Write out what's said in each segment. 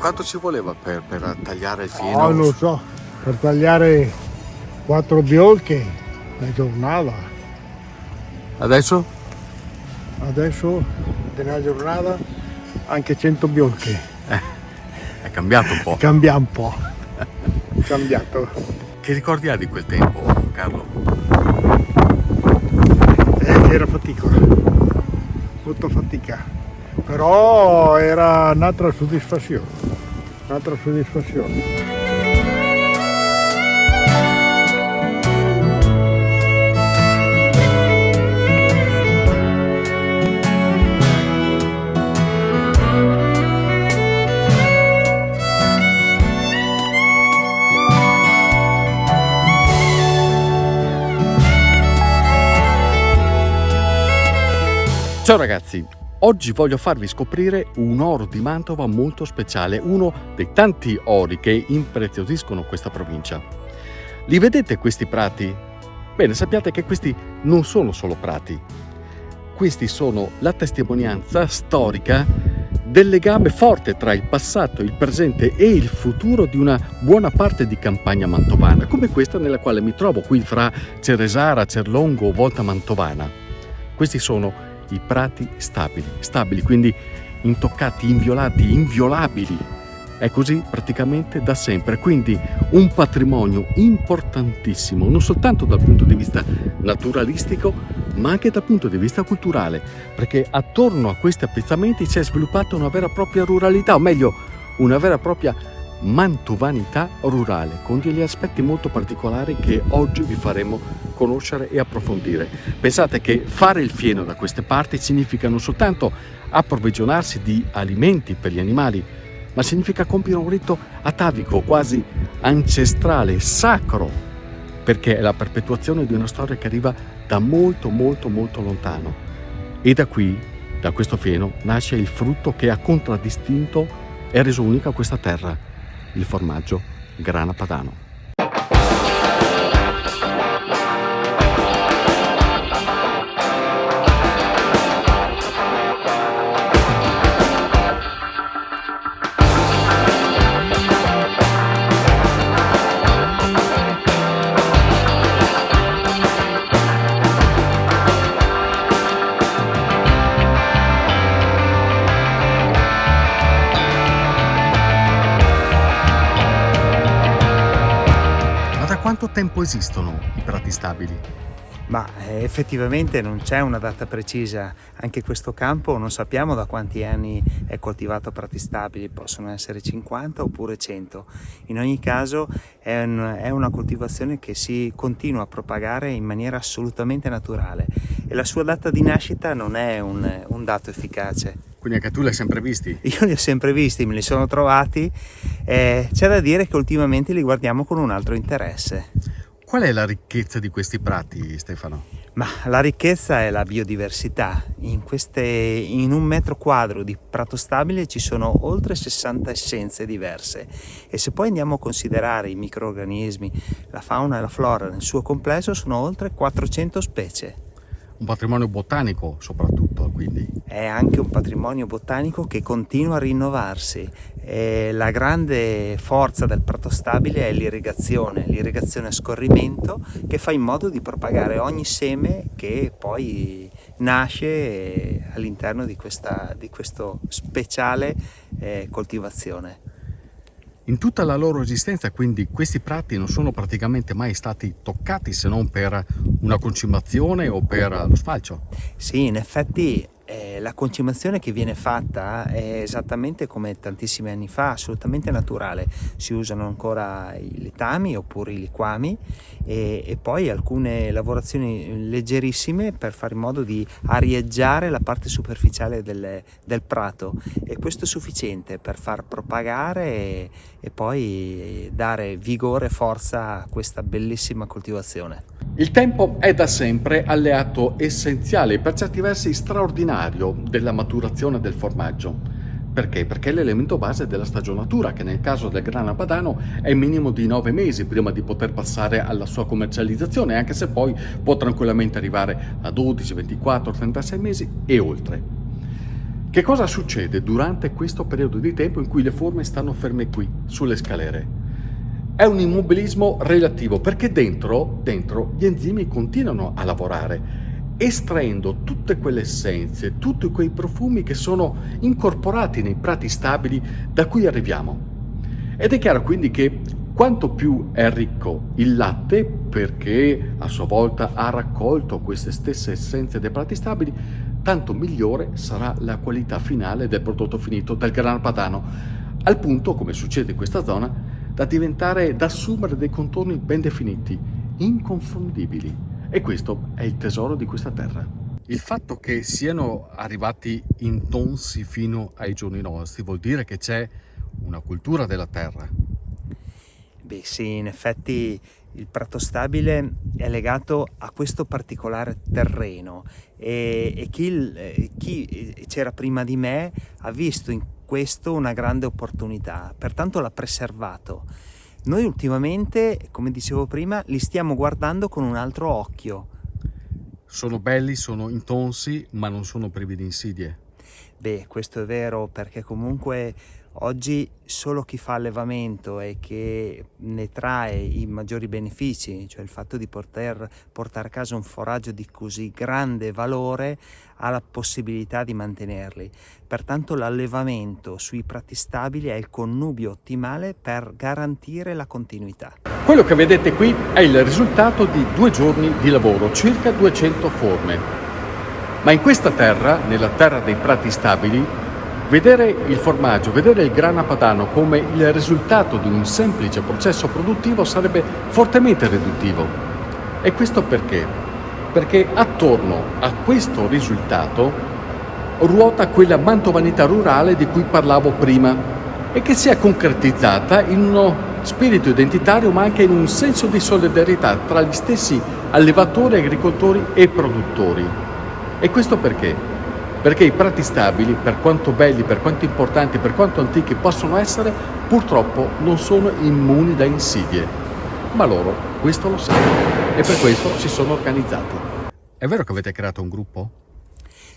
quanto ci voleva per tagliare il fieno? Non lo so, per tagliare 4 biolche la giornata. Adesso? Adesso, nella giornata, anche 100 biolche. È cambiato un po'. Cambia un po'. È cambiato. Che ricordi hai di quel tempo, Carlo? Era fatica, molto fatica. Però era un'altra soddisfazione. Un'altra soddisfazione. Ciao ragazzi, oggi voglio farvi scoprire un oro di Mantova molto speciale, uno dei tanti ori che impreziosiscono questa provincia. Li vedete questi prati? Bene, sappiate che questi non sono solo prati. Questi sono la testimonianza storica del legame forte tra il passato, il presente e il futuro di una buona parte di campagna mantovana, come questa nella quale mi trovo qui fra Ceresara, Cerlongo o Volta Mantovana. Questi sono i prati stabili, quindi intoccati, inviolati, inviolabili. È così praticamente da sempre, quindi un patrimonio importantissimo, non soltanto dal punto di vista naturalistico, ma anche dal punto di vista culturale, perché attorno a questi appezzamenti si è sviluppata una vera e propria ruralità, o meglio, una vera e propria mantovanità rurale, con degli aspetti molto particolari che oggi vi faremo conoscere e approfondire. Pensate che fare il fieno da queste parti significa non soltanto approvvigionarsi di alimenti per gli animali, ma significa compiere un rito atavico, quasi ancestrale, sacro, perché è la perpetuazione di una storia che arriva da molto lontano. E da qui, da questo fieno, nasce il frutto che ha contraddistinto e reso unica questa terra, il formaggio Grana Padano. Quanto tempo esistono i prati stabili? Ma effettivamente non c'è una data precisa, anche questo campo non sappiamo da quanti anni è coltivato a prati stabili, possono essere 50 oppure 100. In ogni caso è una coltivazione che si continua a propagare in maniera assolutamente naturale e la sua data di nascita non è un dato efficace. Quindi anche tu li hai sempre visti? Io li ho sempre visti, me li sono trovati, c'è da dire che ultimamente li guardiamo con un altro interesse. Qual è la ricchezza di questi prati, Stefano? Ma la ricchezza è la biodiversità. In un metro quadro di prato stabile ci sono oltre 60 essenze diverse e se poi andiamo a considerare i microrganismi, la fauna e la flora nel suo complesso sono oltre 400 specie. Un patrimonio botanico soprattutto, quindi. È anche un patrimonio botanico che continua a rinnovarsi. E la grande forza del prato stabile è l'irrigazione a scorrimento che fa in modo di propagare ogni seme che poi nasce all'interno di questo speciale coltivazione. In tutta la loro esistenza, quindi, questi prati non sono praticamente mai stati toccati se non per una concimazione o per lo sfalcio? Sì, in effetti la concimazione che viene fatta è esattamente come tantissimi anni fa, assolutamente naturale. Si usano ancora i letami oppure i liquami e poi alcune lavorazioni leggerissime per fare in modo di arieggiare la parte superficiale del prato e questo è sufficiente per far propagare e poi dare vigore e forza a questa bellissima coltivazione. Il tempo è da sempre alleato essenziale, per certi versi straordinario, della maturazione del formaggio. Perché? Perché è l'elemento base della stagionatura, che nel caso del Grana Padano è minimo di 9 mesi prima di poter passare alla sua commercializzazione, anche se poi può tranquillamente arrivare a 12, 24, 36 mesi e oltre. Che cosa succede durante questo periodo di tempo in cui le forme stanno ferme qui, sulle scalere? È un immobilismo relativo perché dentro gli enzimi continuano a lavorare, estraendo tutte quelle essenze, tutti quei profumi che sono incorporati nei prati stabili da cui arriviamo. Ed è chiaro quindi che quanto più è ricco il latte, perché a sua volta ha raccolto queste stesse essenze dei prati stabili, tanto migliore sarà la qualità finale del prodotto finito del grano padano, al punto, come succede in questa zona, da assumere dei contorni ben definiti, inconfondibili. E questo è il tesoro di questa terra. Il fatto che siano arrivati intonsi fino ai giorni nostri vuol dire che c'è una cultura della terra. Beh sì, in effetti il prato stabile è legato a questo particolare terreno e chi c'era prima di me ha visto in questo una grande opportunità, pertanto l'ha preservato. Noi ultimamente, come dicevo prima, li stiamo guardando con un altro occhio. Sono belli, sono intonsi, ma non sono privi di insidie. Beh, questo è vero, perché comunque oggi solo chi fa allevamento e che ne trae i maggiori benefici, cioè il fatto di poter portare a casa un foraggio di così grande valore, ha la possibilità di mantenerli. Pertanto l'allevamento sui prati stabili è il connubio ottimale per garantire la continuità. Quello che vedete qui è il risultato di 2 giorni di lavoro, circa 200 forme. Ma in questa terra, nella terra dei prati stabili, vedere il formaggio, vedere il grana padano come il risultato di un semplice processo produttivo sarebbe fortemente riduttivo. E questo perché? Perché attorno a questo risultato ruota quella mantovanità rurale di cui parlavo prima e che si è concretizzata in uno spirito identitario ma anche in un senso di solidarietà tra gli stessi allevatori, agricoltori e produttori. E questo perché? Perché i prati stabili, per quanto belli, per quanto importanti, per quanto antichi possono essere, purtroppo non sono immuni da insidie. Ma loro questo lo sanno e per questo si sono organizzati. È vero che avete creato un gruppo?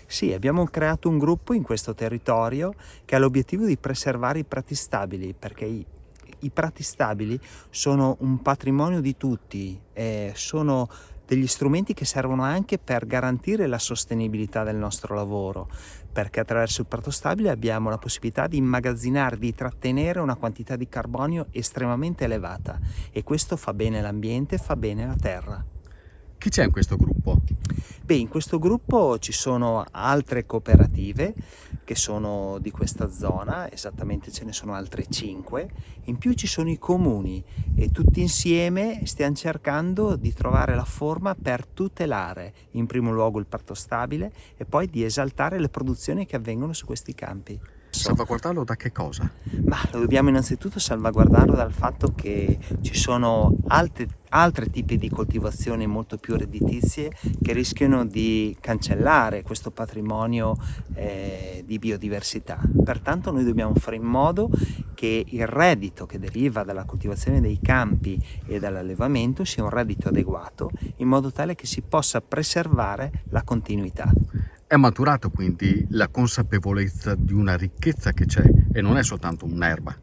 Sì, abbiamo creato un gruppo in questo territorio che ha l'obiettivo di preservare i prati stabili, perché i prati stabili sono un patrimonio di tutti, sono degli strumenti che servono anche per garantire la sostenibilità del nostro lavoro, perché attraverso il prato stabile abbiamo la possibilità di immagazzinare, di trattenere una quantità di carbonio estremamente elevata e questo fa bene all'ambiente, fa bene alla terra. Chi c'è in questo gruppo? Beh, in questo gruppo ci sono altre cooperative che sono di questa zona, esattamente ce ne sono altre 5, in più ci sono i comuni e tutti insieme stiamo cercando di trovare la forma per tutelare in primo luogo il prato stabile e poi di esaltare le produzioni che avvengono su questi campi. Salvaguardarlo da che cosa? Ma lo dobbiamo innanzitutto salvaguardarlo dal fatto che ci sono altri tipi di coltivazioni molto più redditizie che rischiano di cancellare questo patrimonio di biodiversità. Pertanto noi dobbiamo fare in modo che il reddito che deriva dalla coltivazione dei campi e dall'allevamento sia un reddito adeguato in modo tale che si possa preservare la continuità. È maturato quindi la consapevolezza di una ricchezza che c'è e non è soltanto un'erba.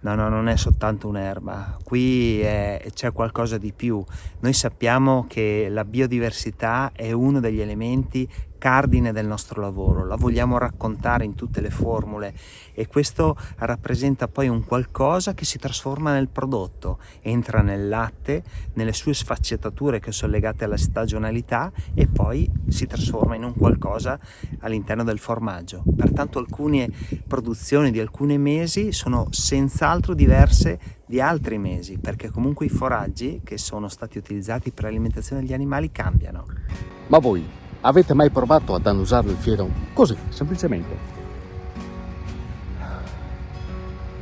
No, non è soltanto un'erba, qui c'è qualcosa di più. Noi sappiamo che la biodiversità è uno degli elementi cardine del nostro lavoro, la vogliamo raccontare in tutte le formule e questo rappresenta poi un qualcosa che si trasforma nel prodotto, entra nel latte, nelle sue sfaccettature che sono legate alla stagionalità e poi si trasforma in un qualcosa all'interno del formaggio. Pertanto alcune produzioni di alcuni mesi sono senz'altro diverse di altri mesi, perché comunque i foraggi che sono stati utilizzati per l'alimentazione degli animali cambiano. Ma voi avete mai provato ad annusare il fieno? Così, semplicemente.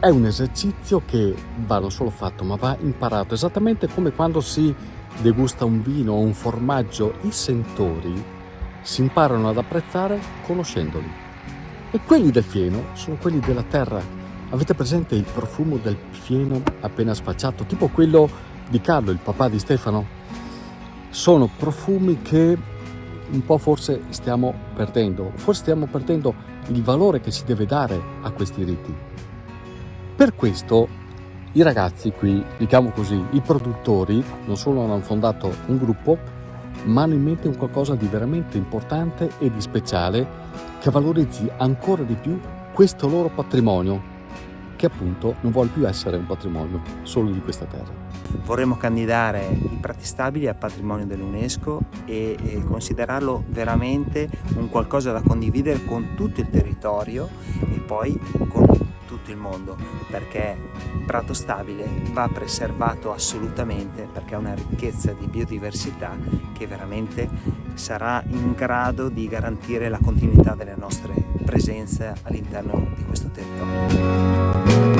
È un esercizio che va non solo fatto, ma va imparato, esattamente come quando si degusta un vino o un formaggio. I sentori si imparano ad apprezzare conoscendoli. E quelli del fieno sono quelli della terra. Avete presente il profumo del fieno appena sfacciato, tipo quello di Carlo, il papà di Stefano? Sono profumi che un po' forse stiamo perdendo il valore che si deve dare a questi riti. Per questo i ragazzi qui, li chiamo così, i produttori, non solo hanno fondato un gruppo, ma hanno in mente un qualcosa di veramente importante e di speciale che valorizzi ancora di più questo loro patrimonio, che appunto non vuole più essere un patrimonio solo di questa terra. Vorremmo candidare i prati stabili al patrimonio dell'UNESCO e considerarlo veramente un qualcosa da condividere con tutto il territorio e poi con tutto il mondo, perché il prato stabile va preservato assolutamente, perché ha una ricchezza di biodiversità che veramente sarà in grado di garantire la continuità delle nostre presenze all'interno di questo territorio.